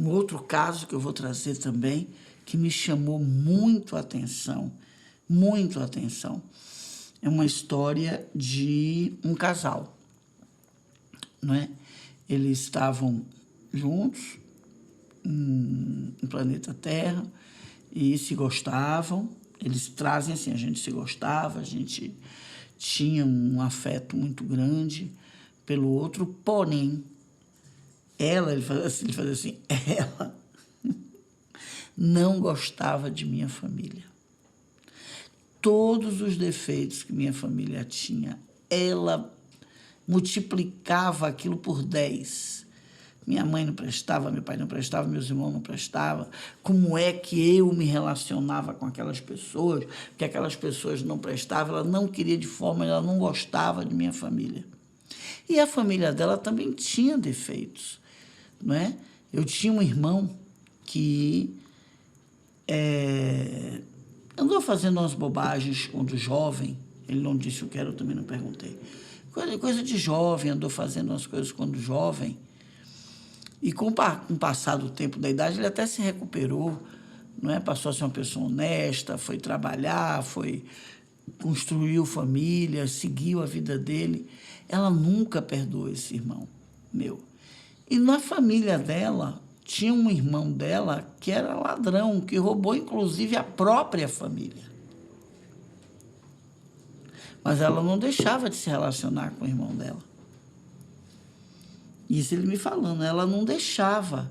Um outro caso que eu vou trazer também, que me chamou muito a atenção, é uma história de um casal, não é? Eles estavam juntos no planeta Terra e se gostavam. Eles trazem assim, a gente se gostava, a gente tinha um afeto muito grande pelo outro, porém, ele fazia assim, ela não gostava de minha família. Todos os defeitos que minha família tinha, ela multiplicava aquilo por 10. Minha mãe não prestava, meu pai não prestava, meus irmãos não prestavam. Como é que eu me relacionava com aquelas pessoas, que aquelas pessoas não prestavam, ela não queria de forma, ela não gostava de minha família. E a família dela também tinha defeitos, não é? Eu tinha um irmão que andou fazendo umas bobagens quando jovem, ele não disse o que era, eu também não perguntei. Coisa de jovem, andou fazendo umas coisas quando jovem, e com o passar do tempo da idade, ele até se recuperou, não é? Passou a ser uma pessoa honesta, foi trabalhar, construiu família, seguiu a vida dele. Ela nunca perdoou esse irmão meu. E na família dela, tinha um irmão dela que era ladrão, que roubou inclusive a própria família. Mas ela não deixava de se relacionar com o irmão dela. Isso ele me falando, ela não deixava,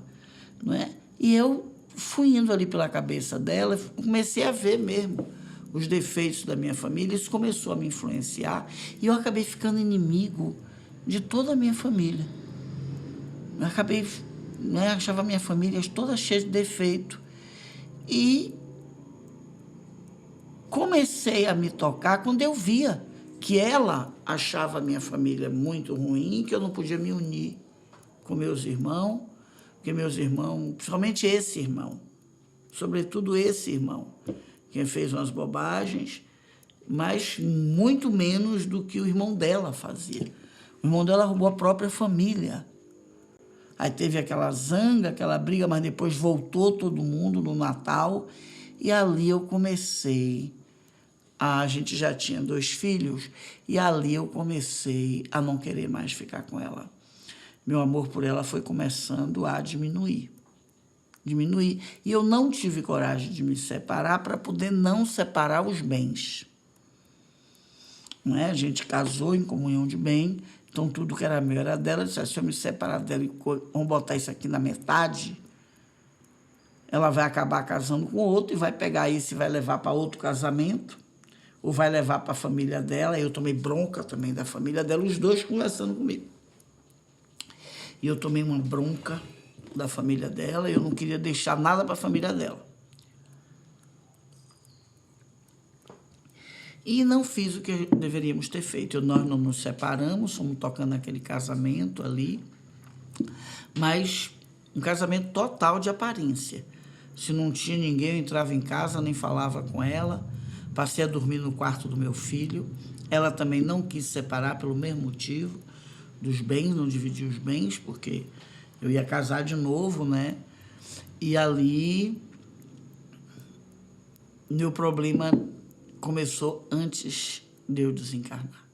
não é? E eu fui indo ali pela cabeça dela, comecei a ver mesmo os defeitos da minha família, isso começou a me influenciar, e eu acabei ficando inimigo de toda a minha família. Eu acabei, né, achava a minha família toda cheia de defeito. E comecei a me tocar quando eu via que ela achava a minha família muito ruim, que eu não podia me unir com meus irmãos, porque meus irmãos, principalmente esse irmão, sobretudo esse irmão, que fez umas bobagens, mas muito menos do que o irmão dela fazia. O irmão dela roubou a própria família. Aí teve aquela zanga, aquela briga, mas depois voltou todo mundo no Natal, e ali eu comecei. A gente já tinha 2 filhos, e ali eu comecei a não querer mais ficar com ela. Meu amor por ela foi começando a diminuir. E eu não tive coragem de me separar para poder não separar os bens. Não é? A gente casou em comunhão de bem, então tudo que era meu era dela. Eu disse, se eu me separar dela e vamos botar isso aqui na metade, ela vai acabar casando com outro e vai pegar isso e vai levar para outro casamento, ou vai levar para a família dela. Eu tomei bronca também da família dela, os dois conversando comigo. E eu tomei uma bronca da família dela, e eu não queria deixar nada para a família dela. E não fiz o que deveríamos ter feito. Nós não nos separamos, fomos tocando aquele casamento ali, mas um casamento total de aparência. Se não tinha ninguém, eu entrava em casa, nem falava com ela, passei a dormir no quarto do meu filho. Ela também não quis separar pelo mesmo motivo dos bens, não dividir os bens, porque eu ia casar de novo, né? E ali, meu problema começou antes de eu desencarnar.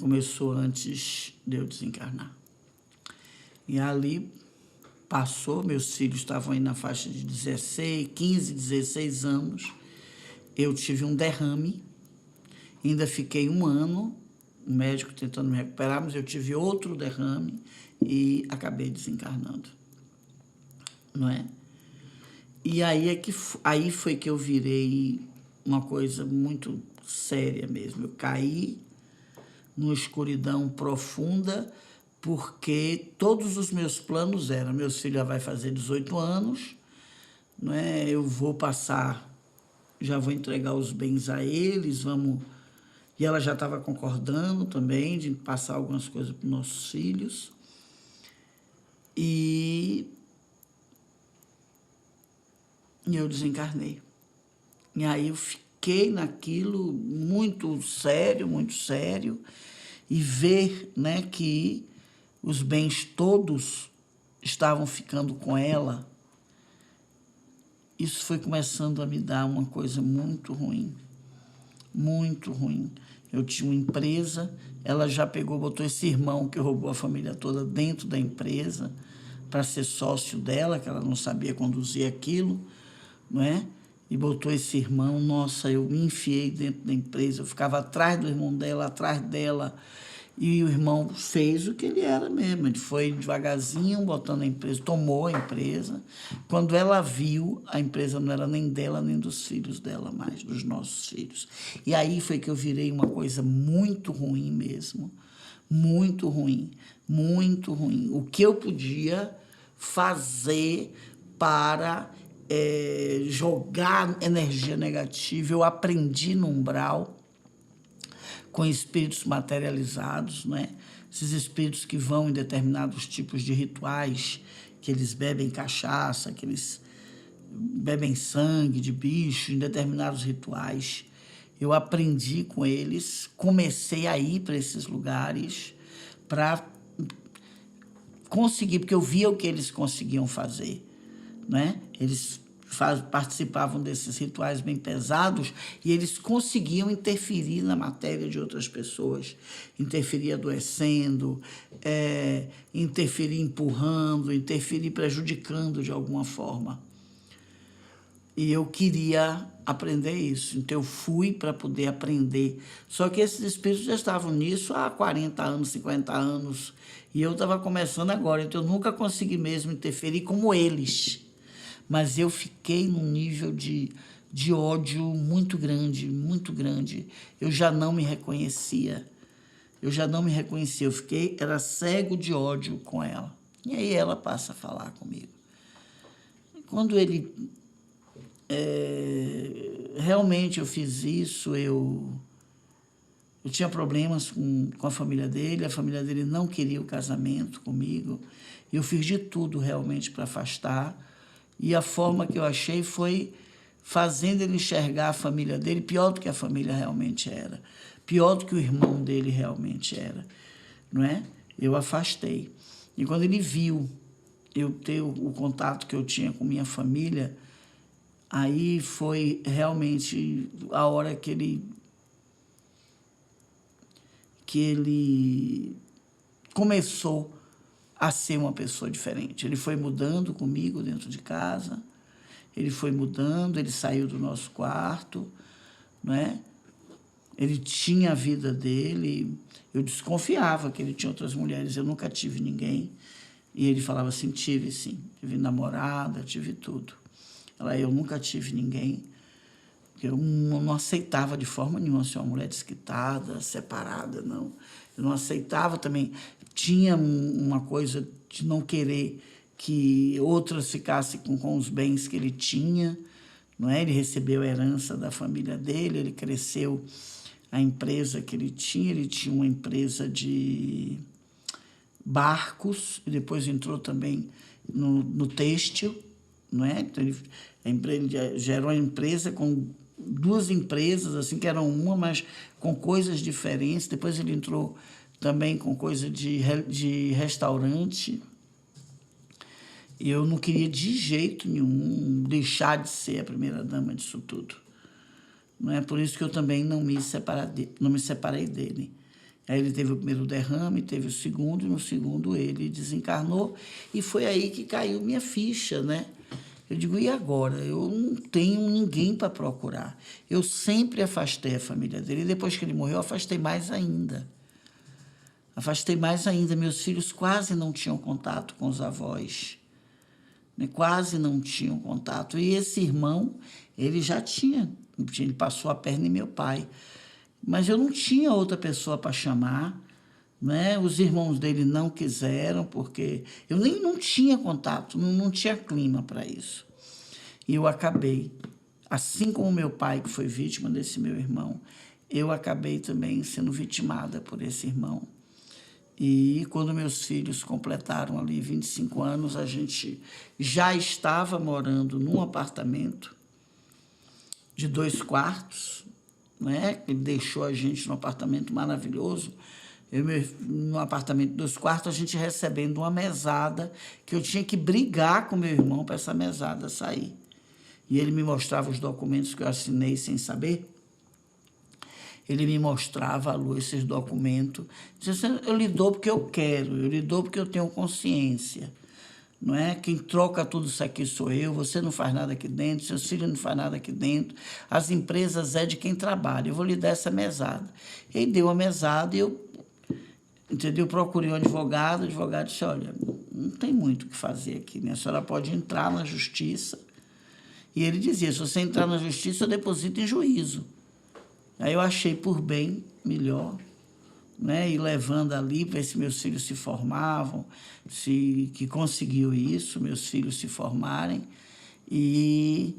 Começou antes de eu desencarnar. E ali passou, meus filhos estavam aí na faixa de 15, 16 anos. Eu tive um derrame, ainda fiquei 1 ano, o médico tentando me recuperar, mas eu tive outro derrame e acabei desencarnando, não é? E aí foi que eu virei uma coisa muito séria mesmo. Eu caí numa escuridão profunda, porque todos os meus planos eram, meus filhos já vai fazer 18 anos, não é? Eu vou passar, já vou entregar os bens a eles, vamos... E ela já estava concordando também de passar algumas coisas para os nossos filhos. E eu desencarnei. E aí eu fiquei naquilo muito sério, e ver, né, que os bens todos estavam ficando com ela, isso foi começando a me dar uma coisa muito ruim. Muito ruim. Eu tinha uma empresa, ela já pegou, botou esse irmão que roubou a família toda dentro da empresa para ser sócio dela, que ela não sabia conduzir aquilo, não é? E botou esse irmão, nossa, eu me enfiei dentro da empresa, eu ficava atrás do irmão dela, atrás dela, e o irmão fez o que ele era mesmo, ele foi devagarzinho botando a empresa, tomou a empresa. Quando ela viu, a empresa não era nem dela, nem dos filhos dela mais, dos nossos filhos. E aí foi que eu virei uma coisa muito ruim mesmo, muito ruim, muito ruim. O que eu podia fazer para jogar energia negativa, eu aprendi no umbral, com espíritos materializados, não é? Esses espíritos que vão em determinados tipos de rituais, que eles bebem cachaça, que eles bebem sangue de bicho, em determinados rituais. Eu aprendi com eles, comecei a ir para esses lugares para conseguir, porque eu via o que eles conseguiam fazer, né? Eles participavam desses rituais bem pesados e eles conseguiam interferir na matéria de outras pessoas, interferir adoecendo, interferir empurrando, interferir prejudicando de alguma forma. E eu queria aprender isso, então eu fui para poder aprender. Só que esses espíritos já estavam nisso há 40 anos, 50 anos, e eu estava começando agora, então eu nunca consegui mesmo interferir como eles. Mas eu fiquei num nível de ódio muito grande, muito grande. Eu já não me reconhecia. Eu era cego de ódio com ela. E aí ela passa a falar comigo. Quando ele... realmente eu fiz isso, eu tinha problemas com a família dele não queria o casamento comigo, eu fiz de tudo realmente para afastar, e a forma que eu achei foi fazendo ele enxergar a família dele pior do que a família realmente era, pior do que o irmão dele realmente era, não é? Eu afastei. E quando ele viu eu ter o contato que eu tinha com minha família, aí foi realmente a hora que ele começou a ser uma pessoa diferente. Ele foi mudando comigo dentro de casa, ele foi mudando, ele saiu do nosso quarto, não é? Ele tinha a vida dele, eu desconfiava que ele tinha outras mulheres, eu nunca tive ninguém. E ele falava assim, tive sim, tive namorada, tive tudo. Eu nunca tive ninguém, porque eu não aceitava de forma nenhuma ser uma mulher desquitada, separada, não. Eu não aceitava também, tinha uma coisa de não querer que outras ficassem com os bens que ele tinha, não é? Ele recebeu a herança da família dele, ele cresceu a empresa que ele tinha uma empresa de barcos, e depois entrou também no têxtil, não é? Então ele gerou uma empresa com duas empresas, assim, que eram uma, mas com coisas diferentes. Depois ele entrou também com coisa de restaurante. E eu não queria de jeito nenhum deixar de ser a primeira-dama disso tudo. Não é por isso que eu também não me separei dele. Aí ele teve o primeiro derrame, teve o segundo, e no segundo ele desencarnou, e foi aí que caiu minha ficha, né? Eu digo, e agora? Eu não tenho ninguém para procurar. Eu sempre afastei a família dele, e depois que ele morreu, eu afastei mais ainda. Meus filhos quase não tinham contato com os avós, né? Quase não tinham contato. E esse irmão, ele já tinha, ele passou a perna em meu pai. Mas eu não tinha outra pessoa para chamar, né? Os irmãos dele não quiseram, porque eu nem não tinha contato, não tinha clima para isso. E eu acabei, assim como meu pai, que foi vítima desse meu irmão, eu acabei também sendo vitimada por esse irmão. E quando meus filhos completaram ali 25 anos, a gente já estava morando num apartamento de 2 quartos, né? Ele deixou a gente num apartamento maravilhoso, no apartamento 2 quartos, a gente recebendo uma mesada, que eu tinha que brigar com meu irmão para essa mesada sair. E ele me mostrava os documentos que eu assinei sem saber. Ele me mostrava, Lu, esses documentos. Dizia, eu lhe dou porque eu quero, eu lhe dou porque eu tenho consciência. Não é? Quem troca tudo isso aqui sou eu, você não faz nada aqui dentro, seus filhos não fazem nada aqui dentro, as empresas é de quem trabalha, eu vou lhe dar essa mesada. Ele deu a mesada e eu, entendeu? Procurei um advogado, o advogado disse, olha, não tem muito o que fazer aqui, né? A senhora pode entrar na justiça. E ele dizia, se você entrar na justiça, eu deposito em juízo. Aí eu achei por bem melhor, né, e levando ali para ver se meus filhos se formavam, que conseguiu isso, meus filhos se formarem. E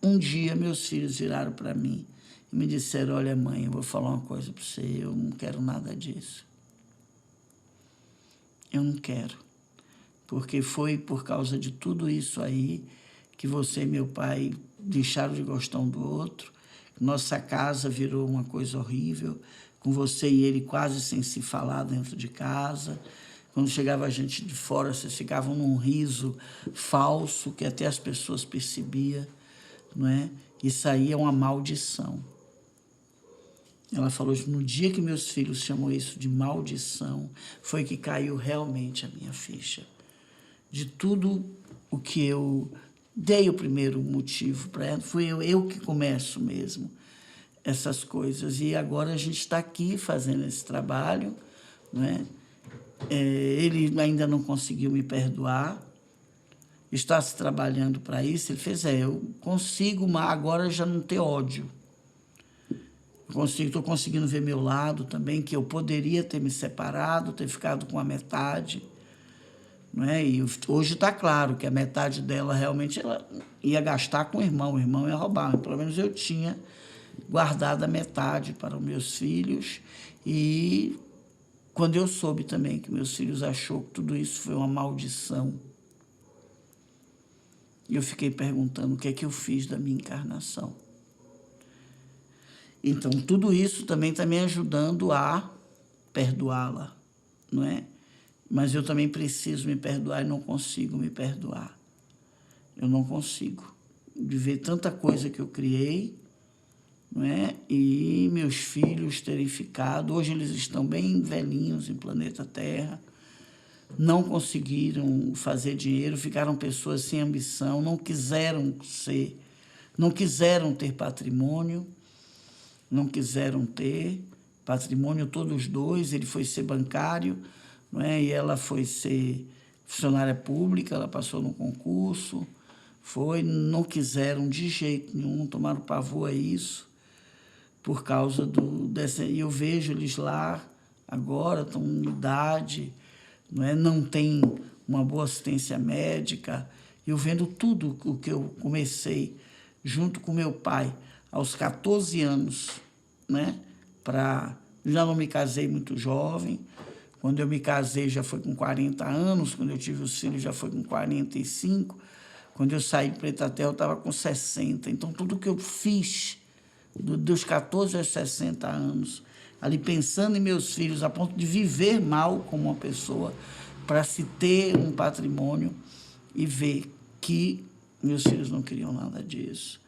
um dia meus filhos viraram para mim e me disseram, olha mãe, eu vou falar uma coisa para você, eu não quero nada disso. Eu não quero, porque foi por causa de tudo isso aí que você e meu pai deixaram de gostar um do outro, nossa casa virou uma coisa horrível, com você e ele quase sem se falar dentro de casa. Quando chegava gente de fora, vocês ficavam num riso falso, que até as pessoas percebiam, não é? Isso aí é uma maldição. Ela falou, no dia que meus filhos chamou isso de maldição, foi que caiu realmente a minha ficha. De tudo o que eu dei o primeiro motivo para ela, fui eu que começo mesmo essas coisas. E agora a gente está aqui fazendo esse trabalho, né? Ele ainda não conseguiu me perdoar, está se trabalhando para isso. Ele fez, eu consigo, mas agora já não ter ódio. Estou conseguindo ver meu lado também, que eu poderia ter me separado, ter ficado com a metade, não é? E hoje está claro que a metade dela realmente ela ia gastar com o irmão ia roubar, pelo menos eu tinha guardado a metade para os meus filhos. E quando eu soube também que meus filhos achou que tudo isso foi uma maldição, eu fiquei perguntando o que é que eu fiz da minha encarnação. Então, tudo isso também está me ajudando a perdoá-la, não é? Mas eu também preciso me perdoar e não consigo me perdoar. Eu não consigo. De ver tanta coisa que eu criei, não é? E meus filhos terem ficado, hoje eles estão bem velhinhos em planeta Terra, não conseguiram fazer dinheiro, ficaram pessoas sem ambição, não quiseram ter patrimônio, não quiseram ter patrimônio, todos dois. Ele foi ser bancário, não é? E ela foi ser funcionária pública, ela passou no concurso, não quiseram de jeito nenhum, tomaram pavor a isso, por causa e eu vejo eles lá agora, estão em idade, não tem uma boa assistência médica. Eu vendo tudo o que eu comecei junto com meu pai aos 14 anos, né? Já não me casei muito jovem. Quando eu me casei já foi com 40 anos, quando eu tive os filhos já foi com 45. Quando eu saí de Preta Terra eu estava com 60. Então tudo que eu fiz dos 14 aos 60 anos, ali pensando em meus filhos, a ponto de viver mal como uma pessoa, para se ter um patrimônio e ver que meus filhos não queriam nada disso.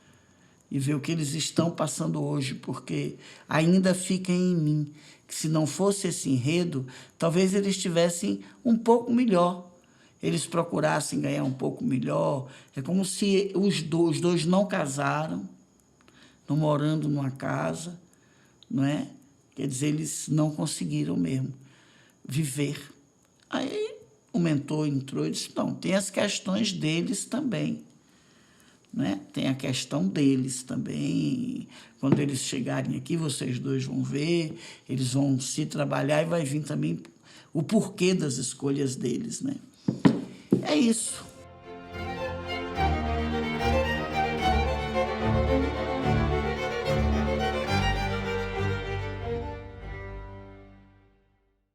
E ver o que eles estão passando hoje, porque ainda fica em mim que se não fosse esse enredo, talvez eles estivessem um pouco melhor, eles procurassem ganhar um pouco melhor. É como se os dois não casaram, não morando numa casa, não é? Quer dizer, eles não conseguiram mesmo viver. Aí o mentor entrou e disse, não, tem as questões deles também. Né? Tem a questão deles também. Quando eles chegarem aqui, vocês dois vão ver, eles vão se trabalhar e vai vir também o porquê das escolhas deles, né? É isso.